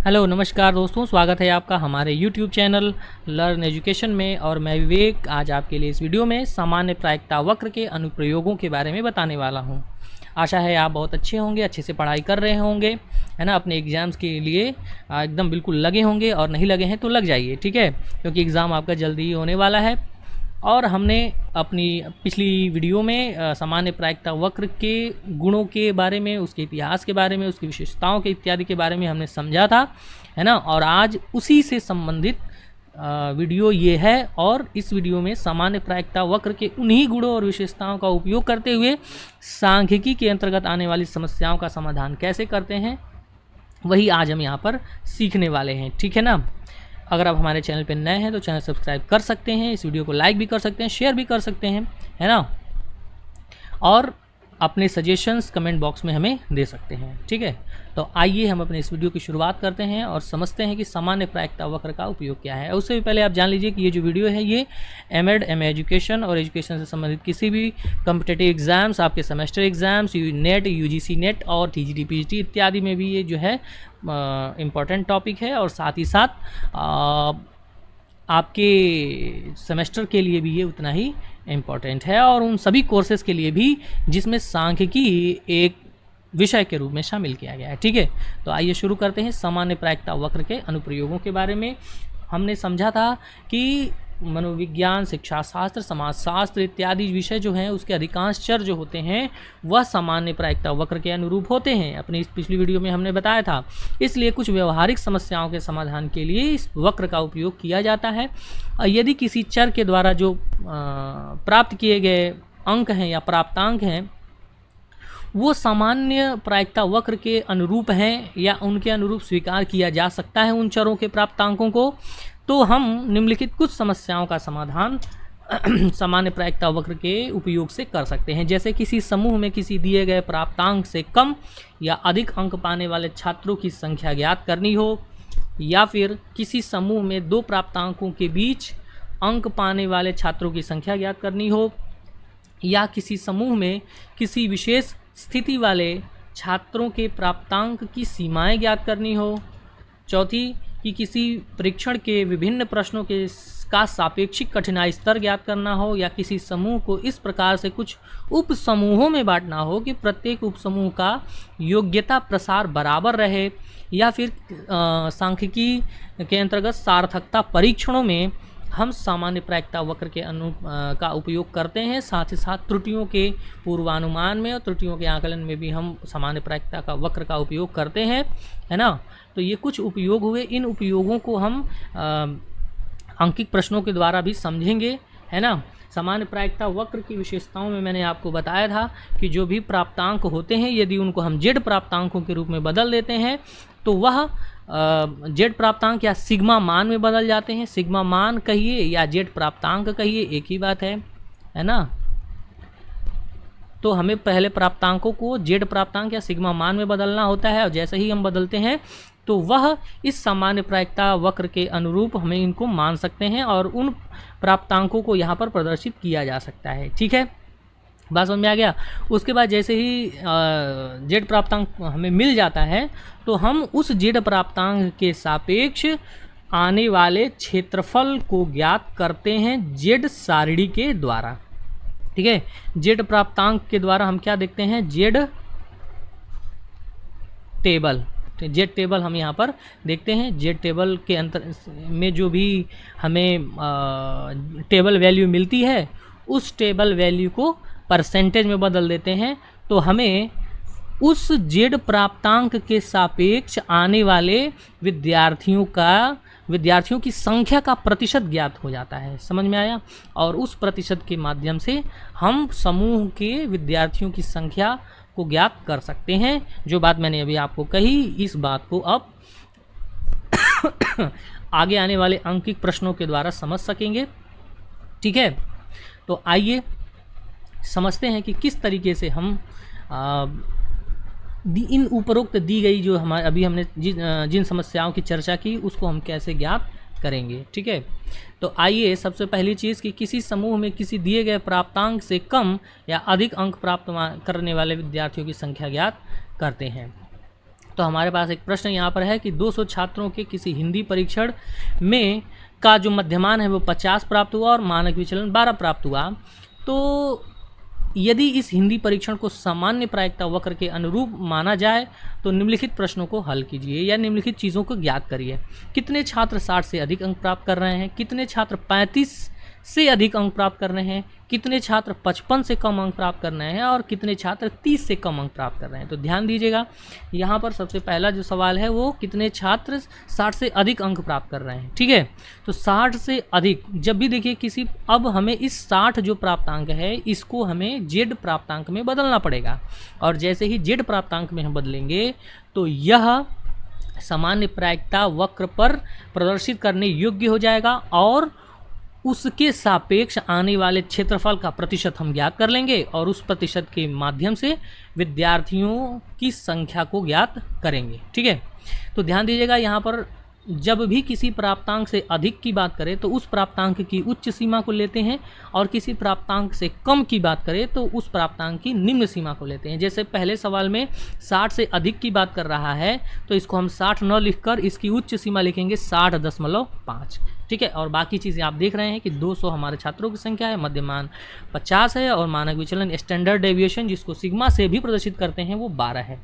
Hello नमस्कार दोस्तों, स्वागत है आपका हमारे YouTube चैनल लर्न एजुकेशन में। और मैं विवेक आज आपके लिए इस वीडियो में सामान्य प्रायिकता वक्र के अनुप्रयोगों के बारे में बताने वाला हूं। आशा है आप बहुत अच्छे होंगे, अच्छे से पढ़ाई कर रहे होंगे, है ना। अपने एग्ज़ाम्स के लिए एकदम बिल्कुल लगे होंगे, और नहीं लगे हैं तो लग जाइए, ठीक है, क्योंकि एग्ज़ाम आपका जल्दी ही होने वाला है। और हमने अपनी पिछली वीडियो में सामान्य प्रायिकता वक्र के गुणों के बारे में, उसके इतिहास के बारे में, उसकी विशेषताओं के इत्यादि के बारे में हमने समझा था, है ना। और आज उसी से संबंधित वीडियो ये है। और इस वीडियो में सामान्य प्रायिकता वक्र के उन्हीं गुणों और विशेषताओं का उपयोग करते हुए सांख्यिकी के अंतर्गत आने वाली समस्याओं का समाधान कैसे करते हैं, वही आज हम यहाँ पर सीखने वाले हैं, ठीक है ना। अगर आप हमारे चैनल पर नए हैं तो चैनल सब्सक्राइब कर सकते हैं, इस वीडियो को लाइक भी कर सकते हैं, शेयर भी कर सकते हैं, है ना। और अपने सजेशंस कमेंट बॉक्स में हमें दे सकते हैं, ठीक है। तो आइए हम अपने इस वीडियो की शुरुआत करते हैं और समझते हैं कि सामान्य प्रायिकता वक्र का उपयोग क्या है। उससे भी पहले आप जान लीजिए कि ये जो वीडियो है ये एमएड, एमए एजुकेशन और एजुकेशन से संबंधित किसी भी कॉम्पिटिटिव एग्जाम्स, आपके semester exams, net, UGC net और टीजीटी पीजीटी इत्यादि में भी ये जो है इम्पॉर्टेंट टॉपिक है। और साथ ही साथ आपके सेमेस्टर के लिए भी ये उतना ही इम्पॉर्टेंट है, और उन सभी कोर्सेज़ के लिए भी जिसमें सांख्यिकी एक विषय के रूप में शामिल किया गया है, ठीक है। तो आइए शुरू करते हैं सामान्य प्रायिकता वक्र के अनुप्रयोगों के बारे में। हमने समझा था कि मनोविज्ञान, शिक्षा शास्त्र, समाजशास्त्र इत्यादि विषय जो हैं उसके अधिकांश चर जो होते हैं वह सामान्य प्रायिकता वक्र के अनुरूप होते हैं। अपनी इस पिछली वीडियो में हमने बताया था। इसलिए कुछ व्यवहारिक समस्याओं के समाधान के लिए इस वक्र का उपयोग किया जाता है। यदि किसी चर के द्वारा जो प्राप्त किए गए अंक हैं या प्राप्तांक हैं वो सामान्य प्रायिकता वक्र के अनुरूप हैं या उनके अनुरूप स्वीकार किया जा सकता है उन चरों के प्राप्तांकों को, तो हम निम्नलिखित कुछ समस्याओं का समाधान सामान्य प्रायिकता वक्र के उपयोग से कर सकते हैं। जैसे किसी समूह में किसी दिए गए प्राप्तांक से कम या अधिक अंक पाने वाले छात्रों की संख्या ज्ञात करनी हो, या फिर किसी समूह में दो प्राप्तांकों के बीच अंक पाने वाले छात्रों की संख्या ज्ञात करनी हो, या किसी समूह में किसी विशेष स्थिति वाले छात्रों के प्राप्तांक की सीमाएं ज्ञात करनी हो। चौथी, कि किसी परीक्षण के विभिन्न प्रश्नों का सापेक्षिक कठिनाई स्तर ज्ञात करना हो, या किसी समूह को इस प्रकार से कुछ उप समूहों में बांटना हो कि प्रत्येक उप समूह का योग्यता प्रसार बराबर रहे, या फिर सांख्यिकी के अंतर्गत सार्थकता परीक्षणों में हम सामान्य प्रायिकता वक्र के का उपयोग करते हैं। साथ ही साथ त्रुटियों के पूर्वानुमान में और त्रुटियों के आकलन में भी हम सामान्य प्रायिकता का वक्र का उपयोग करते हैं, है ना। तो ये कुछ उपयोग हुए। इन उपयोगों को हम अंकित प्रश्नों के द्वारा भी समझेंगे, है ना। सामान्य प्रायिकता वक्र की विशेषताओं में मैंने आपको बताया था कि जो भी प्राप्तांक होते हैं यदि उनको हम जेड प्राप्तांकों के रूप में बदल देते हैं तो वह जेड प्राप्तांक या सिग्मा मान में बदल जाते हैं। सिग्मा मान कहिए या जेड प्राप्तांक कहिए, एक ही बात है ना। तो हमें पहले प्राप्तांकों को जेड प्राप्तांक या सिग्मा मान में बदलना होता है, और जैसे ही हम बदलते हैं तो वह इस सामान्य प्रायिकता वक्र के अनुरूप हमें इनको मान सकते हैं, और उन प्राप्तांकों को यहाँ पर प्रदर्शित किया जा सकता है, ठीक है। बात समझ में आ गया। उसके बाद जैसे ही जेड प्राप्तांक हमें मिल जाता है तो हम उस जेड प्राप्तांक के सापेक्ष आने वाले क्षेत्रफल को ज्ञात करते हैं जेड सारणी के द्वारा, ठीक है। जेड प्राप्तांक के द्वारा हम क्या देखते हैं, जेड टेबल। जेड टेबल हम यहाँ पर देखते हैं। जेड टेबल के अंतर में जो भी हमें टेबल वैल्यू मिलती है उस टेबल वैल्यू को परसेंटेज में बदल देते हैं, तो हमें उस जेड प्राप्तांक के सापेक्ष आने वाले विद्यार्थियों की संख्या का प्रतिशत ज्ञात हो जाता है। समझ में आया। और उस प्रतिशत के माध्यम से हम समूह के विद्यार्थियों की संख्या को ज्ञात कर सकते हैं। जो बात मैंने अभी आपको कही, इस बात को अब आगे आने वाले अंकित प्रश्नों के द्वारा समझ सकेंगे, ठीक है। तो आइए समझते हैं कि किस तरीके से हम इन उपरोक्त दी गई जो हमारे अभी हमने जिन समस्याओं की चर्चा की उसको हम कैसे ज्ञात करेंगे, ठीक है। तो आइए सबसे पहली चीज़ कि किसी समूह में किसी दिए गए प्राप्तांक से कम या अधिक अंक प्राप्त करने वाले विद्यार्थियों की संख्या ज्ञात करते हैं। तो हमारे पास एक प्रश्न यहाँ पर है कि 200 छात्रों के किसी हिंदी परीक्षण में का जो मध्यमान है वो 50 प्राप्त हुआ और मानक विचलन 12 प्राप्त हुआ। तो यदि इस हिंदी परीक्षण को सामान्य प्रायिकता वक्र के अनुरूप माना जाए तो निम्नलिखित प्रश्नों को हल कीजिए या निम्नलिखित चीज़ों को ज्ञात करिए। कितने छात्र 60 से अधिक अंक प्राप्त कर रहे हैं, कितने छात्र 35 से अधिक अंक प्राप्त कर रहे हैं, कितने छात्र 55 से कम अंक प्राप्त कर रहे हैं और कितने छात्र 30 से कम अंक प्राप्त कर रहे हैं। तो ध्यान दीजिएगा, यहाँ पर सबसे पहला जो सवाल है वो कितने छात्र 60 से अधिक अंक प्राप्त कर रहे हैं। ठीक है, तो 60 से अधिक, जब भी देखिए किसी, अब हमें इस 60 जो प्राप्तांक है इसको हमें जेड प्राप्तांक में बदलना पड़ेगा, और जैसे ही जेड प्राप्तांक में हम बदलेंगे तो यह सामान्य प्रायिकता वक्र पर प्रदर्शित करने योग्य हो जाएगा और उसके सापेक्ष आने वाले क्षेत्रफल का प्रतिशत हम ज्ञात कर लेंगे और उस प्रतिशत के माध्यम से विद्यार्थियों की संख्या को ज्ञात करेंगे। ठीक है, तो ध्यान दीजिएगा, यहाँ पर जब भी किसी प्राप्तांक से अधिक की बात करें तो उस प्राप्तांक की उच्च सीमा को लेते हैं और किसी प्राप्तांक से कम की बात करें तो उस प्राप्तांक की निम्न सीमा को लेते हैं। जैसे पहले सवाल में 60 से अधिक की बात कर रहा है तो इसको हम 60 न लिखकर इसकी उच्च सीमा लिखेंगे 60.5। ठीक है, और बाकी चीज़ें आप देख रहे हैं कि 200 हमारे छात्रों की संख्या है, मध्यमान 50 है और मानक विचलन स्टैंडर्ड डेविएशन जिसको सिग्मा से भी प्रदर्शित करते हैं वो 12 है।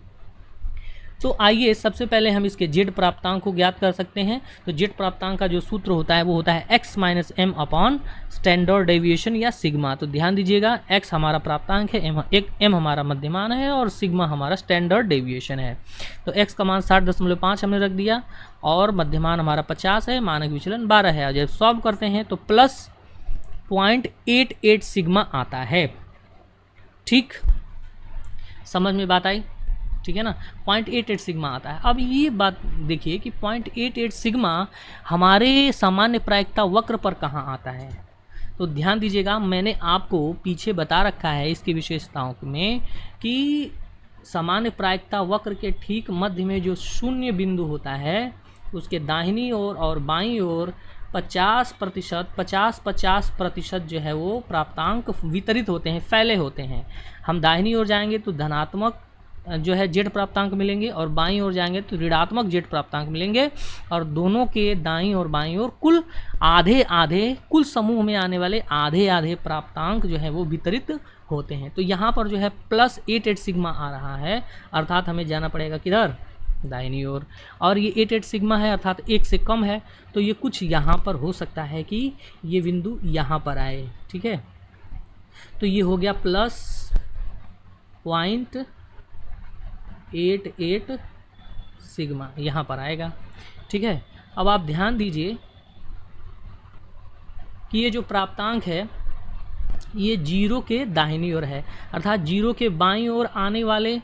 तो आइए सबसे पहले हम इसके जेड प्राप्तांक को ज्ञात कर सकते हैं। तो जेड प्राप्तांक का जो सूत्र होता है वो होता है x minus m upon standard deviation या सिग्मा। तो ध्यान दीजिएगा, x हमारा प्राप्तांक है, m हमारा मध्यमान है और सिग्मा हमारा स्टैंडर्ड डेविएशन है। तो x का मान 60.5 हमने रख दिया और मध्यमान हमारा 50 है, मानक विचलन 12 है। और जब सॉल्व करते हैं तो प्लस 0.88 सिग्मा आता है। ठीक, समझ में बात आई? ठीक है ना, 0.88 सिग्मा आता है। अब ये बात देखिए कि 0.88 सिग्मा हमारे सामान्य प्रायिकता वक्र पर कहाँ आता है। तो ध्यान दीजिएगा, मैंने आपको पीछे बता रखा है इसकी विशेषताओं में कि सामान्य प्रायिकता वक्र के ठीक मध्य में जो शून्य बिंदु होता है उसके दाहिनी ओर और बाईं ओर 50% जो है वो प्राप्तांक वितरित होते हैं, फैले होते हैं। हम दाहिनी ओर जाएंगे तो धनात्मक जो है जेड प्राप्तांक मिलेंगे और बाईं ओर जाएंगे तो ऋणात्मक जेड प्राप्तांक मिलेंगे, और दोनों के दाईं और बाईं ओर कुल आधे आधे, कुल समूह में आने वाले आधे आधे प्राप्तांक जो है वो वितरित होते हैं। तो यहाँ पर जो है प्लस 88 सिग्मा आ रहा है, अर्थात हमें जाना पड़ेगा किधर, दाहिनी ओर, और ये 88 सिग्मा है अर्थात 1 से कम है, तो ये कुछ यहाँ पर हो सकता है कि ये बिंदु यहाँ पर आए। ठीक है, तो ये हो गया प्लस 0.88 सिग्मा यहाँ पर आएगा। ठीक है, अब आप ध्यान दीजिए कि ये जो प्राप्तांक है ये 0 के दाहिनी ओर है, अर्थात 0 के बाईं ओर आने वाले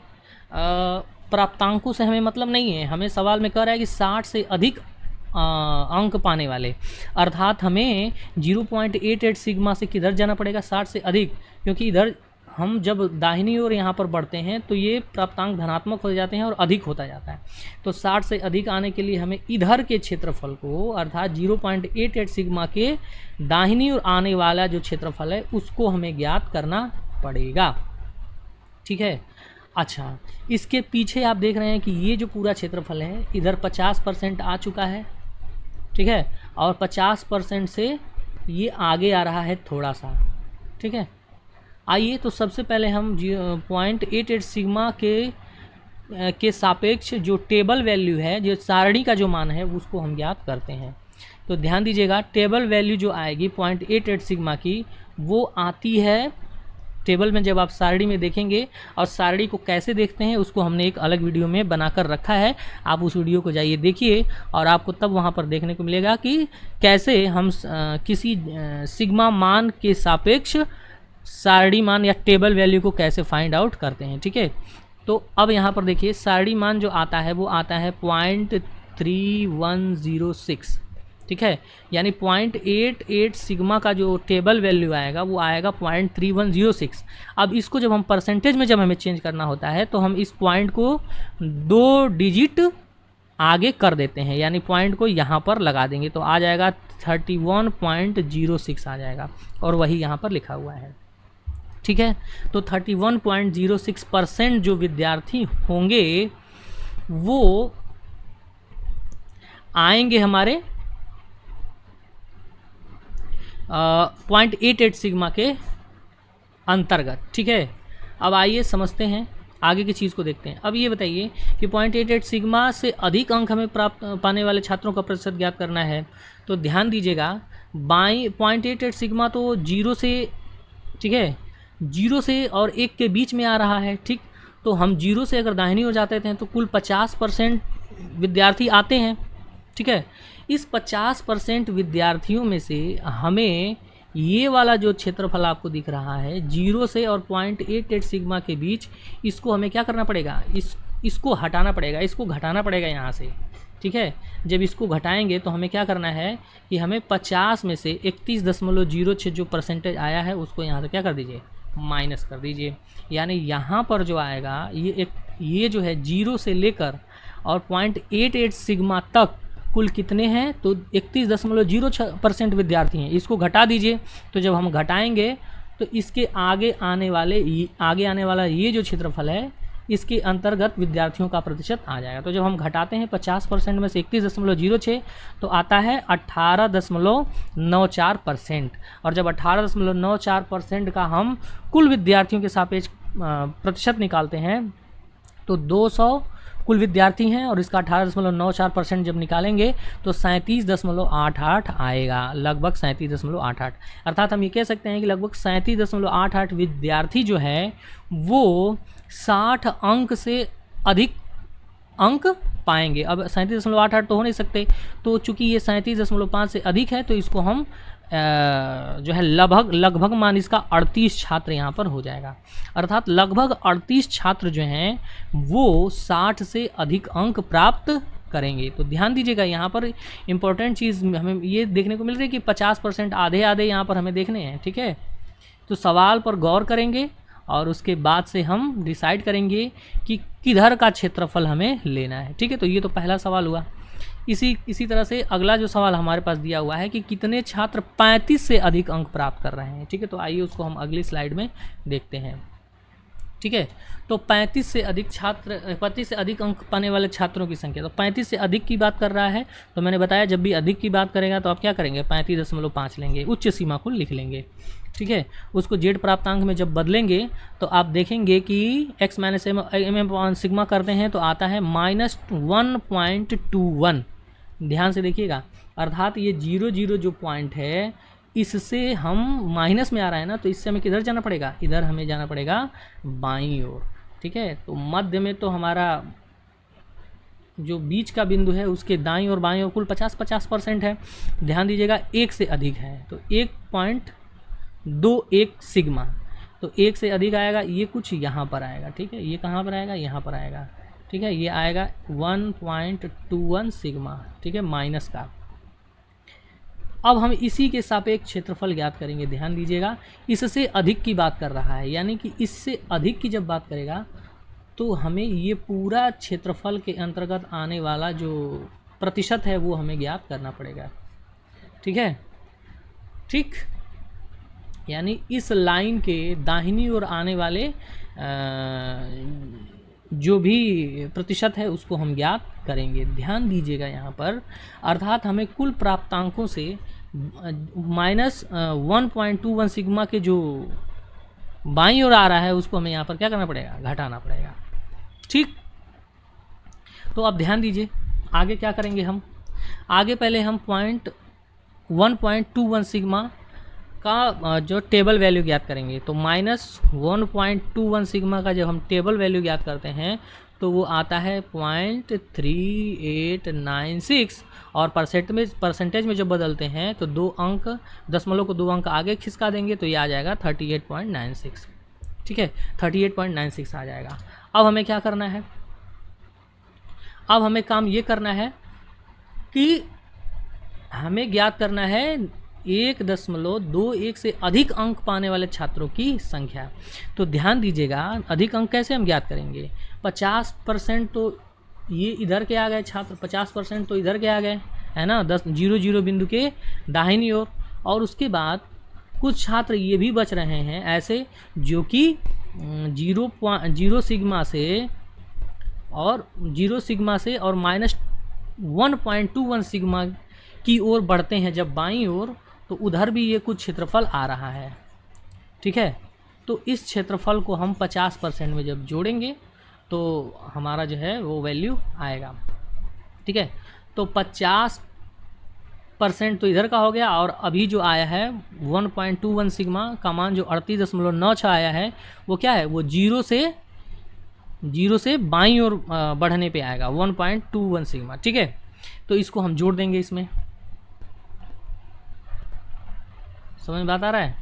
प्राप्तांकों से हमें मतलब नहीं है। हमें सवाल में कह रहा है कि 60 से अधिक अंक पाने वाले, अर्थात हमें 0.88 सिग्मा से किधर जाना पड़ेगा, 60 से अधिक, क्योंकि इधर हम जब दाहिनी ओर यहाँ पर बढ़ते हैं तो ये प्राप्तांक धनात्मक हो जाते हैं और अधिक होता जाता है। तो 60 से अधिक आने के लिए हमें इधर के क्षेत्रफल को, अर्थात 0.88 सिग्मा के दाहिनी ओर आने वाला जो क्षेत्रफल है उसको हमें ज्ञात करना पड़ेगा। ठीक है, अच्छा, इसके पीछे आप देख रहे हैं कि ये जो पूरा क्षेत्रफल है इधर 50% आ चुका है। ठीक है, और 50% से ये आगे आ रहा है थोड़ा सा। ठीक है, आइए तो सबसे पहले हम 0.88 सिग्मा के सापेक्ष जो टेबल वैल्यू है, जो सारणी का जो मान है उसको हम ज्ञात करते हैं। तो ध्यान दीजिएगा, टेबल वैल्यू जो आएगी 0.88 सिग्मा की वो आती है, टेबल में जब आप सारणी में देखेंगे, और सारणी को कैसे देखते हैं उसको हमने एक अलग वीडियो में बनाकर रखा है, आप उस वीडियो को जाइए देखिए और आपको तब वहाँ पर देखने को मिलेगा कि कैसे हम किसी सिग्मा मान के सापेक्ष सारणी मान या टेबल वैल्यू को कैसे फाइंड आउट करते हैं। ठीक है, तो अब यहाँ पर देखिए सारणी मान जो आता है वो आता है 0.3106। ठीक है, यानी 0.88 सिग्मा का जो टेबल वैल्यू आएगा वो आएगा 0.3106। अब इसको जब हम परसेंटेज में जब हमें चेंज करना होता है तो हम इस पॉइंट को 2 डिजिट आगे कर देते हैं, यानी पॉइंट को यहाँ पर लगा देंगे तो आ जाएगा 31.06 आ जाएगा, और वही यहाँ पर लिखा हुआ है। ठीक है, तो 31.06% जो विद्यार्थी होंगे वो आएंगे हमारे 0.88 सिग्मा के अंतर्गत। ठीक है, अब आइए समझते हैं, आगे की चीज़ को देखते हैं। अब ये बताइए कि 0.88 सिग्मा से अधिक अंक हमें प्राप्त पाने वाले छात्रों का प्रतिशत ज्ञात करना है। तो ध्यान दीजिएगा, बाई 0.88 सिग्मा तो 0 से, ठीक है, 0 से और 1 के बीच में आ रहा है। ठीक, तो हम 0 से अगर दाहिनी हो जाते थे तो कुल 50% विद्यार्थी आते हैं। ठीक है, इस 50% विद्यार्थियों में से हमें ये वाला जो क्षेत्रफल आपको दिख रहा है 0 से और 0.88 सिग्मा के बीच, इसको हमें क्या करना पड़ेगा, इसको हटाना पड़ेगा, इसको घटाना पड़ेगा यहाँ से। ठीक है, जब इसको घटाएंगे तो हमें क्या करना है कि हमें 50 में से 31.06 जो परसेंटेज आया है उसको यहाँ से क्या कर दीजिए, माइनस कर दीजिए। यानी यहाँ पर जो आएगा ये जो है 0 से लेकर और 0.88 सिग्मा तक कुल कितने हैं, तो 31.06% विद्यार्थी हैं। इसको घटा दीजिए, तो जब हम घटाएंगे तो इसके आगे आने वाला ये जो क्षेत्रफल है इसके अंतर्गत विद्यार्थियों का प्रतिशत आ जाएगा। तो जब हम घटाते हैं 50% में से 31.06 तो आता है 18.94%। और जब 18.94% का हम कुल विद्यार्थियों के सापेक्ष प्रतिशत निकालते हैं तो 200 कुल विद्यार्थी हैं और इसका 18.94% जब निकालेंगे तो 37.88 आएगा, लगभग 37.88। अर्थात हम ये कह सकते हैं कि लगभग 37.88 विद्यार्थी जो है वो 60 अंक से अधिक अंक पाएंगे। अब 37.88 तो हो नहीं सकते, तो चूंकि ये 37.5 से अधिक है तो इसको हम जो है लगभग मान इसका 38 छात्र यहाँ पर हो जाएगा। अर्थात लगभग 38 छात्र जो हैं वो 60 से अधिक अंक प्राप्त करेंगे। तो ध्यान दीजिएगा, यहाँ पर इम्पोर्टेंट चीज़ हमें ये देखने को मिल रही है कि 50% आधे यहाँ पर हमें देखने हैं। ठीक है, तो सवाल पर गौर करेंगे और उसके बाद से हम डिसाइड करेंगे कि किधर का क्षेत्रफल हमें लेना है। ठीक है, तो ये तो पहला सवाल हुआ। इसी तरह से अगला जो सवाल हमारे पास दिया हुआ है कि कितने छात्र 35 से अधिक अंक प्राप्त कर रहे हैं। ठीक है, तो आइए उसको हम अगली स्लाइड में देखते हैं। ठीक है, तो 35 से अधिक अंक पाने वाले छात्रों की संख्या, तो 35 से अधिक की बात कर रहा है। तो मैंने बताया जब भी अधिक की बात करेगा तो आप क्या करेंगे, 35.5 लेंगे, उच्च सीमा को लिख लेंगे। ठीक है, उसको जेड प्राप्तांक में जब बदलेंगे तो आप देखेंगे कि x माइनस एम सिग्मा करते हैं तो आता है -1.21। ध्यान से देखिएगा, अर्थात ये 0 जो पॉइंट है इससे हम माइनस में आ रहा है ना, तो इससे हमें किधर जाना पड़ेगा, इधर हमें जाना पड़ेगा बाईं ओर। ठीक है, तो मध्य में तो हमारा जो बीच का बिंदु है उसके दाईं और बाईं ओर कुल 50% है। ध्यान दीजिएगा 1 से अधिक है तो 1.21 सिग्मा, तो 1 से अधिक आएगा ये कुछ यहाँ पर आएगा। ठीक है, ये कहाँ पर आएगा, यहाँ पर आएगा। ठीक है, ये आएगा 1.21 सिग्मा। ठीक है, माइनस का। अब हम इसी के सापेक्ष क्षेत्रफल ज्ञात करेंगे। ध्यान दीजिएगा, इससे अधिक की बात कर रहा है, यानी कि इससे अधिक की जब बात करेगा तो हमें ये पूरा क्षेत्रफल के अंतर्गत आने वाला जो प्रतिशत है वो हमें ज्ञात करना पड़ेगा। ठीक है, ठीक, यानी इस लाइन के दाहिनी ओर आने वाले जो भी प्रतिशत है उसको हम ज्ञात करेंगे। ध्यान दीजिएगा यहाँ पर, अर्थात हमें कुल प्राप्तांकों से -1.21 सिग्मा के जो बाईं ओर आ रहा है उसको हमें यहाँ पर क्या करना पड़ेगा, घटाना पड़ेगा। ठीक, तो अब ध्यान दीजिए आगे क्या करेंगे हम। आगे पहले हम 1.21 सिग्मा का जो टेबल वैल्यू ज्ञात करेंगे। तो -1.21 सिग्मा का जब हम टेबल वैल्यू ज्ञात करते हैं तो वो आता है 0.3896 और परसेंटेज में जब बदलते हैं तो 2 अंक दशमलव को 2 अंक आगे खिसका देंगे तो ये आ जाएगा 38.96। ठीक है, 38.96 आ जाएगा। अब हमें क्या करना है, अब हमें काम ये करना है कि हमें ज्ञात करना है 1.21 से अधिक अंक पाने वाले छात्रों की संख्या। तो ध्यान दीजिएगा, अधिक अंक कैसे हम ज्ञात करेंगे, 50% तो ये इधर के आ गए छात्र, 50% तो इधर के आ गए, है ना, 0 बिंदु के दाहिनी ओर। और उसके बाद कुछ छात्र ये भी बच रहे हैं ऐसे जो कि 0 सिग्मा से और 0 सिग्मा से और -1.21 सिग्मा की ओर बढ़ते हैं जब बाईं ओर, तो उधर भी ये कुछ क्षेत्रफल आ रहा है। ठीक है, तो इस क्षेत्रफल को हम 50% में जब जोड़ेंगे तो हमारा जो है वो वैल्यू आएगा। ठीक है, तो 50% तो इधर का हो गया, और अभी जो आया है 1.21 सिग्मा का मान जो 38.96 आया है वो क्या है, वो जीरो से बाईं ओर बढ़ने पे आएगा 1.21 सिग्मा। ठीक है, तो इसको हम जोड़ देंगे इसमें। समझ में बात आ रहा है?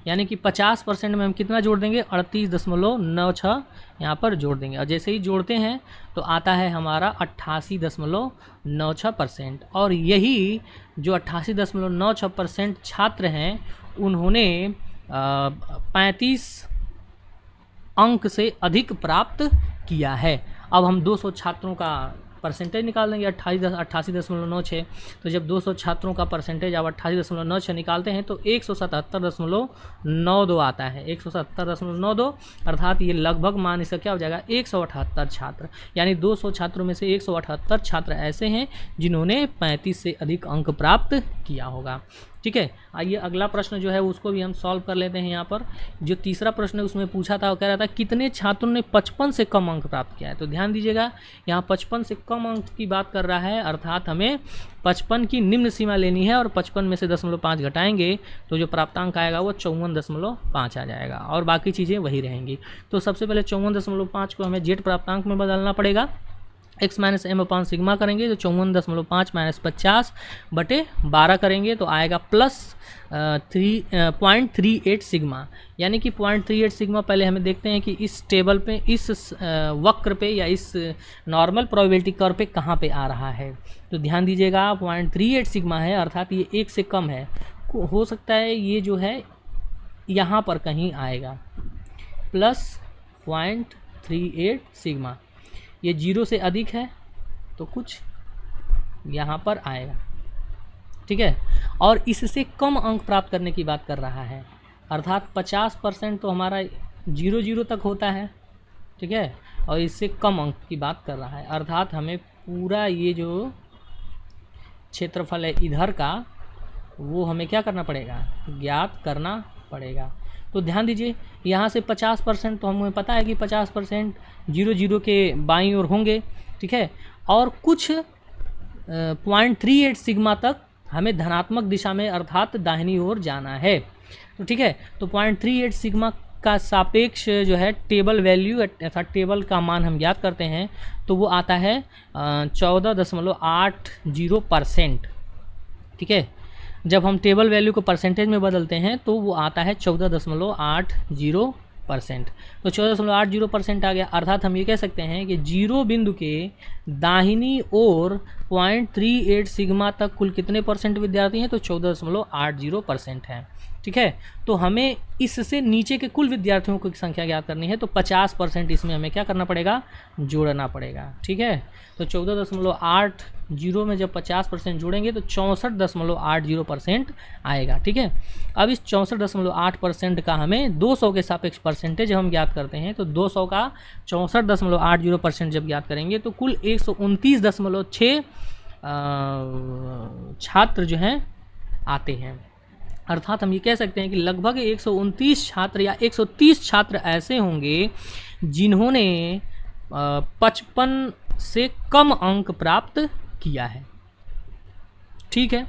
यानी कि 50% में हम कितना जोड़ देंगे, 38.96 यहाँ पर जोड़ देंगे, और जैसे ही जोड़ते हैं तो आता है हमारा 88.96%। और यही जो 88.96% छात्र हैं उन्होंने 35 अंक से अधिक प्राप्त किया है। अब हम 200 छात्रों का परसेंटेज निकाल देंगे, 88.96। तो जब 200 छात्रों का परसेंटेज आप 88.96 निकालते हैं तो 177.92 आता है। 177.92 अर्थात ये लगभग मान इसका क्या हो जाएगा, 178 छात्र। यानी 200 छात्रों में से 178 छात्र ऐसे हैं जिन्होंने 35 से अधिक अंक प्राप्त किया होगा। ठीक है, आइए अगला प्रश्न जो है उसको भी हम सॉल्व कर लेते हैं। यहाँ पर जो तीसरा प्रश्न है उसमें पूछा था, वो कह रहा था कितने छात्रों ने 55 से कम अंक प्राप्त किया है। तो ध्यान दीजिएगा, यहाँ 55 से कम अंक की बात कर रहा है, अर्थात हमें 55 की निम्न सीमा लेनी है और 55 में से 0.5 घटाएंगे तो जो प्राप्तांक आएगा वो 54.5 आ जाएगा, और बाकी चीज़ें वही रहेंगी। तो सबसे पहले 54.5 को हमें जेड प्राप्तांक में बदलना पड़ेगा। x minus m upon sigma करेंगे तो 54.5 माइनस 50/12 करेंगे तो आएगा प्लस 0.38 सिग्मा। यानी कि 0.38 सिग्मा पहले हमें देखते हैं कि इस टेबल पे, इस वक्र पे या इस नॉर्मल प्रोबेबिलिटी कर्व पे कहाँ पे आ रहा है। तो ध्यान दीजिएगा 0.38 सिग्मा है, अर्थात ये 1 से कम है। हो सकता है ये जो है यहाँ पर कहीं आएगा प्लस 0.38 सिग्मा। ये 0 से अधिक है तो कुछ यहाँ पर आएगा। ठीक है, और इससे कम अंक प्राप्त करने की बात कर रहा है, अर्थात 50% तो हमारा 0 तक होता है। ठीक है, और इससे कम अंक की बात कर रहा है, अर्थात हमें पूरा ये जो क्षेत्रफल है इधर का वो हमें क्या करना पड़ेगा, ज्ञात करना पड़ेगा। तो ध्यान दीजिए यहाँ से 50% तो हमें पता है कि 50% 0 के बाईं ओर होंगे। ठीक है, और कुछ 0.38 सिग्मा तक हमें धनात्मक दिशा में अर्थात दाहिनी ओर जाना है। तो ठीक है, तो 0.38 सिग्मा का सापेक्ष जो है टेबल वैल्यू अर्थात टेबल का मान हम ज्ञात करते हैं तो वो आता है 14.80%। ठीक है, जब हम टेबल वैल्यू को परसेंटेज में बदलते हैं तो वो आता है 14.80%। तो 14.80% आ गया, अर्थात हम ये कह सकते हैं कि 0 बिंदु के दाहिनी ओर 0.38 सिग्मा तक कुल कितने परसेंट विद्यार्थी हैं, तो 14.80% हैं। ठीक है, तो हमें इससे नीचे के कुल विद्यार्थियों की संख्या ज्ञात करनी है, तो 50% इसमें हमें क्या करना पड़ेगा, जोड़ना पड़ेगा। ठीक है, तो 14.80 में जब 50% जोड़ेंगे तो 64.80% आएगा। ठीक है, अब इस 64.8% का हमें 200 के सापेक्ष परसेंटेज हम ज्ञात करते हैं, तो 200 का 64.80% जब ज्ञात करेंगे तो कुल 129.6 छात्र जो हैं आते हैं। अर्थात हम ये कह सकते हैं कि लगभग 129 छात्र या 130 छात्र ऐसे होंगे जिन्होंने 55 से कम अंक प्राप्त किया है। ठीक है,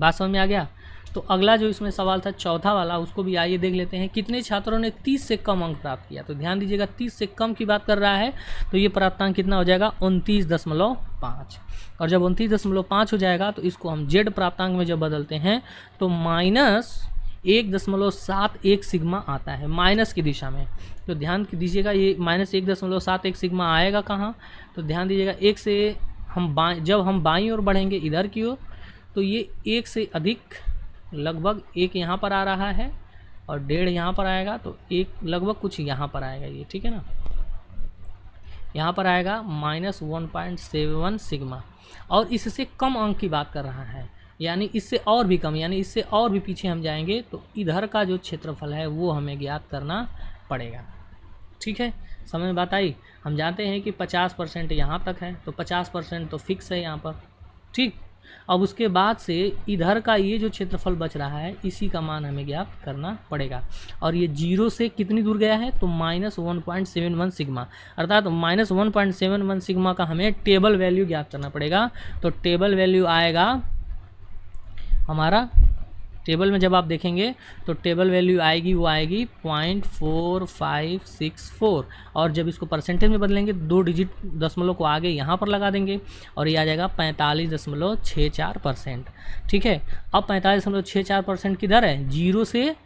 बात समझ में आ गया। तो अगला जो इसमें सवाल था चौथा वाला, उसको भी आइए देख लेते हैं। कितने छात्रों ने 30 से कम अंक प्राप्त किया। तो ध्यान दीजिएगा 30 से कम की बात कर रहा है तो ये प्राप्तांक कितना हो जाएगा, 29.5। और जब 29.5 हो जाएगा तो इसको हम जेड प्राप्तांक में जब बदलते हैं तो -1.71 सिग्मा आता है माइनस की दिशा में। तो ध्यान दीजिएगा ये -1.71 सिग्मा आएगा कहाँ, तो ध्यान दीजिएगा 1 से हम जब हम बाईं ओर बढ़ेंगे इधर की ओर तो ये 1 से अधिक लगभग 1 यहाँ पर आ रहा है और 1.5 यहाँ पर आएगा, तो 1 लगभग कुछ यहाँ पर आएगा ये। ठीक है ना, यहाँ पर आएगा -1.71 सिग्मा, और इससे कम अंक की बात कर रहा है, यानी इससे और भी कम, यानी इससे और भी पीछे हम जाएंगे तो इधर का जो क्षेत्रफल है वो हमें ज्ञात करना पड़ेगा। ठीक है, समझ में बात आई। हम जानते हैं कि 50% यहाँ तक है, तो 50% तो फिक्स है यहाँ पर, ठीक। अब उसके बाद से इधर का ये जो क्षेत्रफल बच रहा है इसी का मान हमें ज्ञात करना पड़ेगा। और ये 0 से कितनी दूर गया है, तो -1.71 सिग्मा, अर्थात -1.71 सिग्मा का हमें टेबल वैल्यू ज्ञात करना पड़ेगा। तो टेबल वैल्यू आएगा हमारा, टेबल में जब आप देखेंगे तो टेबल वैल्यू आएगी, वो आएगी 0.4564, और जब इसको परसेंटेज में बदलेंगे 2 डिजिट दशमलव को आगे यहाँ पर लगा देंगे और ये आ जाएगा 45.64%, ठीक है। अब 45.64% किधर है, 0 से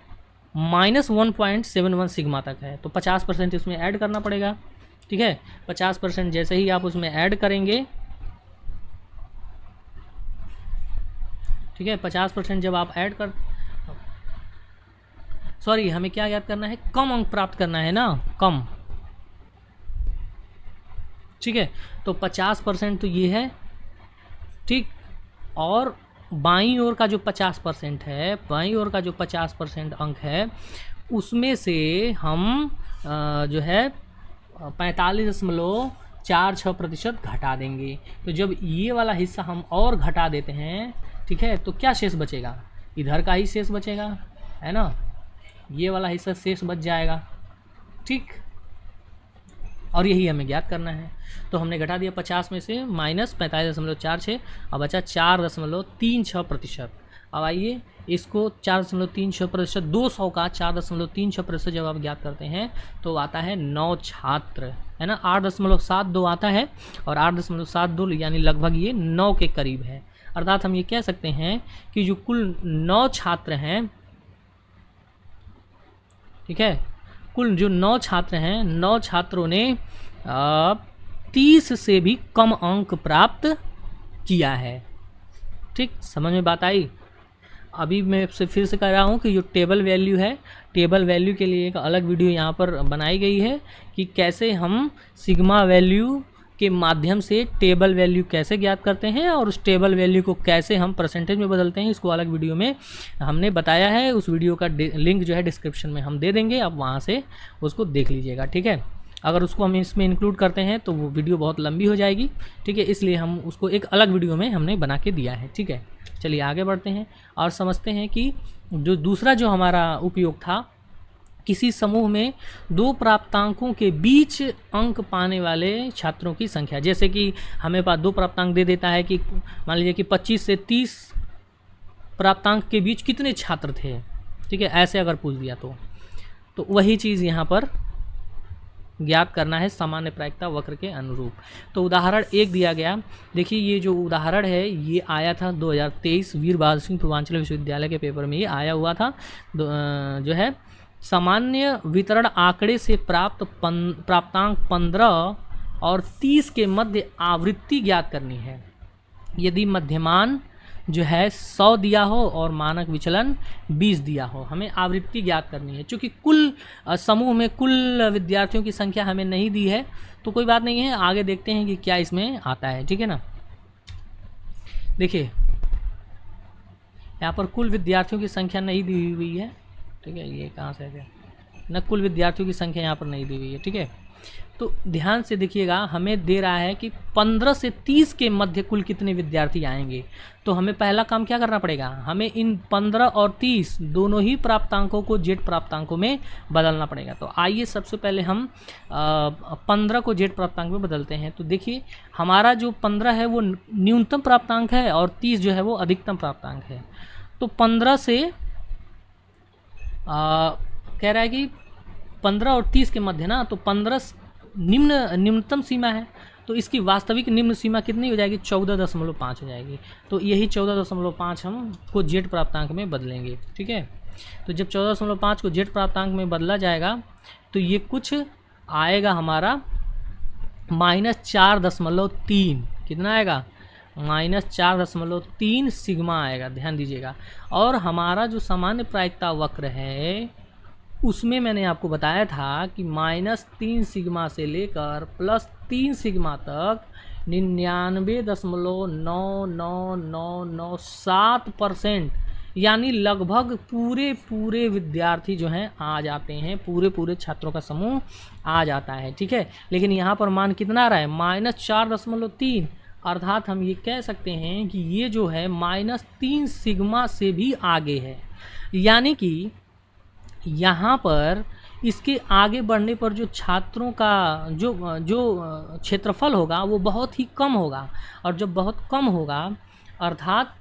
-1.71 सिग्मा तक है, तो 50% इसमें ऐड करना पड़ेगा, ठीक है। 50% जैसे ही आप उसमें ऐड करेंगे, ठीक है, 50% जब आप ऐड कर, सॉरी हमें क्या याद करना है, कम अंक प्राप्त करना है ना, कम, ठीक है। तो 50% तो ये है, ठीक। और बाईं ओर का जो 50% है, बाईं ओर का जो 50% अंक है, उसमें से हम जो है 45.46% घटा देंगे। तो जब ये वाला हिस्सा हम और घटा देते हैं, ठीक है, तो क्या शेष बचेगा, इधर का ही शेष बचेगा, है ना, ये वाला हिस्सा शेष बच जाएगा, ठीक। और यही हमें ज्ञात करना है। तो हमने घटा दिया 50 में से -45.46, अब बचा 4.36%। अब आइए इसको 4.36%, 200 का 4.36% जब आप ज्ञात करते हैं तो आता है 9 छात्र, है ना। 8.72 आता है, और 8.72 यानी लगभग ये 9 के करीब है। अर्थात हम ये कह सकते हैं कि जो कुल 9 छात्र हैं, ठीक है, कुल जो 9 छात्र हैं, 9 छात्रों ने 30 से भी कम अंक प्राप्त किया है, ठीक। समझ में बात आई। अभी मैं फिर से कह रहा हूँ कि जो टेबल वैल्यू है, टेबल वैल्यू के लिए एक अलग वीडियो यहाँ पर बनाई गई है कि कैसे हम सिग्मा वैल्यू के माध्यम से टेबल वैल्यू कैसे ज्ञात करते हैं और उस टेबल वैल्यू को कैसे हम परसेंटेज में बदलते हैं। इसको अलग वीडियो में हमने बताया है, उस वीडियो का लिंक जो है डिस्क्रिप्शन में हम दे देंगे, आप वहाँ से उसको देख लीजिएगा, ठीक है। अगर उसको हम इसमें इंक्लूड करते हैं तो वो वीडियो बहुत लंबी हो जाएगी, ठीक है, इसलिए हम उसको एक अलग वीडियो में हमने बना के दिया है, ठीक है। चलिए आगे बढ़ते हैं और समझते हैं कि जो दूसरा जो हमारा उपयोग था, किसी समूह में 2 प्राप्तांकों के बीच अंक पाने वाले छात्रों की संख्या। जैसे कि हमें पास 2 प्राप्तांक दे देता है कि मान लीजिए कि 25 से 30 प्राप्तांक के बीच कितने छात्र थे, ठीक है, ऐसे अगर पूछ दिया तो वही चीज़ यहाँ पर ज्ञात करना है सामान्य प्रायिकता वक्र के अनुरूप। तो उदाहरण 1 दिया गया, देखिए ये जो उदाहरण है ये आया था 2023 वीर बहादुर सिंह पूर्वांचल विश्वविद्यालय के पेपर में, ये आया हुआ था। जो है सामान्य वितरण आंकड़े से प्राप्तांक 15 और 30 के मध्य आवृत्ति ज्ञात करनी है। यदि मध्यमान जो है 100 दिया हो और मानक विचलन 20 दिया हो, हमें आवृत्ति ज्ञात करनी है। चूँकि कुल समूह में कुल विद्यार्थियों की संख्या हमें नहीं दी है तो कोई बात नहीं है, आगे देखते हैं कि क्या इसमें आता है, ठीक है ना। देखिए यहाँ पर कुल विद्यार्थियों की संख्या नहीं दी हुई है, ठीक है, ये कहाँ से है ना, कुल विद्यार्थियों की संख्या यहाँ पर नहीं दी हुई है, ठीक है। तो ध्यान से देखिएगा, हमें दे रहा है कि 15 से 30 के मध्य कुल कितने विद्यार्थी आएंगे। तो हमें पहला काम क्या करना पड़ेगा, हमें इन 15 और 30 दोनों ही प्राप्तांकों को जेड प्राप्तांकों में बदलना पड़ेगा। तो आइए सबसे पहले हम 15 को जेड प्राप्तांक में बदलते हैं। तो देखिए हमारा जो 15 है वो न्यूनतम प्राप्तांक है और 30 जो है वो अधिकतम प्राप्तांक है। तो 15 से कह रहा है कि 15 और 30 के मध्य ना, तो 15 निम्नतम सीमा है, तो इसकी वास्तविक निम्न सीमा कितनी हो जाएगी, 14.5 हो जाएगी। तो यही 14.5 हम को जेड प्राप्तांक में बदलेंगे, ठीक है। तो जब 14.5 को जेड प्राप्तांक में बदला जाएगा तो ये कुछ आएगा हमारा -4.3, कितना आएगा, -4.3 सिग्मा आएगा, ध्यान दीजिएगा। और हमारा जो सामान्य प्रायिकता वक्र है उसमें मैंने आपको बताया था कि -3 सिग्मा से लेकर +3 सिग्मा तक 99.99997% यानी लगभग पूरे विद्यार्थी जो हैं आ जाते हैं, पूरे छात्रों का समूह आ जाता है, ठीक है। लेकिन यहाँ पर मान कितना आ रहा है, -4.3, अर्थात हम ये कह सकते हैं कि ये जो है -3 सिग्मा से भी आगे है। यानी कि यहाँ पर इसके आगे बढ़ने पर जो छात्रों का जो क्षेत्रफल होगा वो बहुत ही कम होगा, और जब बहुत कम होगा अर्थात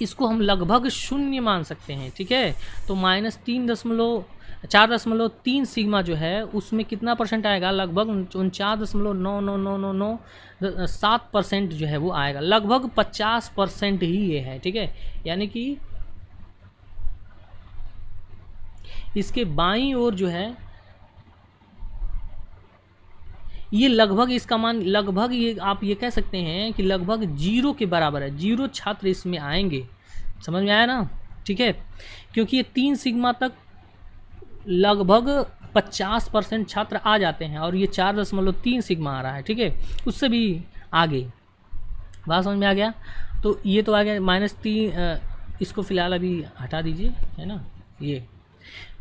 इसको हम लगभग शून्य मान सकते हैं, ठीक है। तो -4.3 सिग्मा जो है उसमें कितना परसेंट आएगा, लगभग 49.99997% जो है वो आएगा, लगभग 50% ही ये है, ठीक है। यानी कि इसके बाईं ओर जो है ये लगभग, इसका मान लगभग ये आप ये कह सकते हैं कि लगभग 0 के बराबर है, 0 छात्र इसमें आएंगे। समझ में आया ना, ठीक है। क्योंकि ये 3 सिग्मा तक लगभग 50% छात्र आ जाते हैं, और ये 4.3 सिग्मा आ रहा है, ठीक है, उससे भी आगे। बात समझ में आ गया। तो ये तो आ गया -3, इसको फिलहाल अभी हटा दीजिए, है ना, ये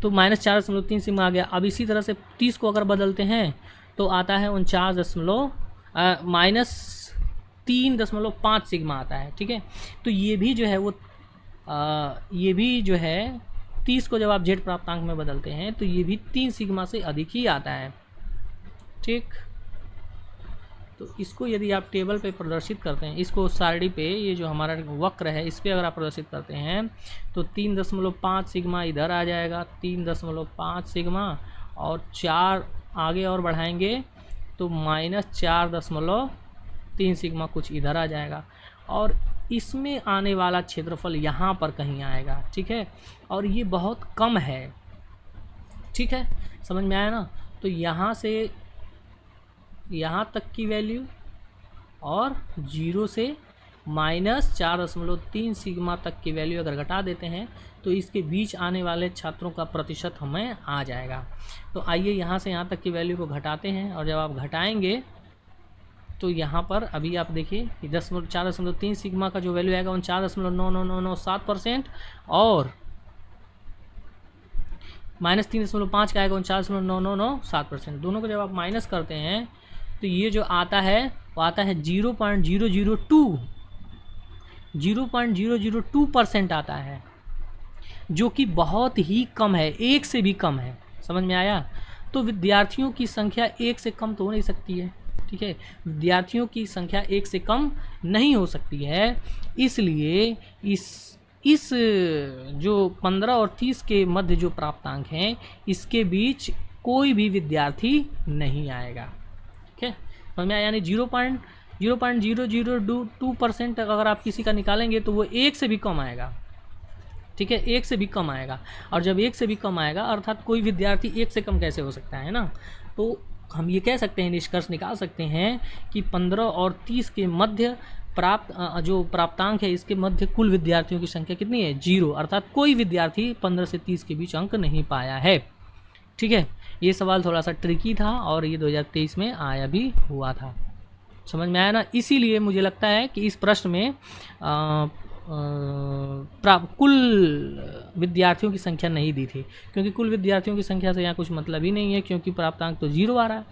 तो -4.3 सिग्मा आ गया। अब इसी तरह से 30 को अगर बदलते हैं तो आता है 3.5 सिग्मा आता है, ठीक है। तो ये भी जो है वो ये भी जो है 30 को जब आप जेड प्राप्तांक में बदलते हैं तो ये भी 3 सिग्मा से अधिक ही आता है, ठीक। तो इसको यदि आप टेबल पे प्रदर्शित करते हैं, इसको सारणी पे, ये जो हमारा वक्र है इस पर अगर आप प्रदर्शित करते हैं तो 3.5 सिग्मा इधर आ जाएगा, 3.5 सिग्मा, और 4 आगे और बढ़ाएंगे तो -4.3 सिग्मा कुछ इधर आ जाएगा, और इसमें आने वाला क्षेत्रफल यहाँ पर कहीं आएगा, ठीक है। और ये बहुत कम है, ठीक है, समझ में आया ना। तो यहाँ से यहाँ तक की वैल्यू और 0 से -4.3 सिग्मा तक की वैल्यू अगर घटा देते हैं तो इसके बीच आने वाले छात्रों का प्रतिशत हमें आ जाएगा। तो आइए यहाँ से यहाँ तक की वैल्यू को घटाते हैं, और जब आप घटाएंगे तो यहाँ पर अभी आप देखिए कि 4.3 सिग्मा का जो वैल्यू आएगा 49.9997%, और -3.5 का आएगा 49.9997%। दोनों को जब आप माइनस करते हैं तो ये जो आता है वो आता है 0.002% आता है, जो कि बहुत ही कम है, 1 से भी कम है। समझ में आया। तो विद्यार्थियों की संख्या 1 से कम तो हो नहीं सकती है, ठीक है, विद्यार्थियों की संख्या 1 से कम नहीं हो सकती है। इसलिए इस जो 15 और 30 के मध्य जो प्राप्तांक हैं इसके बीच कोई भी विद्यार्थी नहीं आएगा, ठीक है, समझ में आया। यानी 0.0002% अगर आप किसी का निकालेंगे तो वो 1 से भी कम आएगा, ठीक है, 1 से भी कम आएगा। और जब 1 से भी कम आएगा अर्थात कोई विद्यार्थी 1 से कम कैसे हो सकता है ना। तो हम ये कह सकते हैं, निष्कर्ष निकाल सकते हैं कि 15 और 30 के मध्य जो प्राप्तांक है इसके मध्य कुल विद्यार्थियों की संख्या कितनी है, 0, अर्थात कोई विद्यार्थी 15 से 30 के बीच अंक नहीं पाया है, ठीक है। ये सवाल थोड़ा सा ट्रिकी था और ये 2023 में आया भी हुआ था। समझ में आया ना। इसीलिए मुझे लगता है कि इस प्रश्न में कुल विद्यार्थियों की संख्या नहीं दी थी, क्योंकि कुल विद्यार्थियों की संख्या से यहाँ कुछ मतलब ही नहीं है, क्योंकि प्राप्तांक तो 0 आ रहा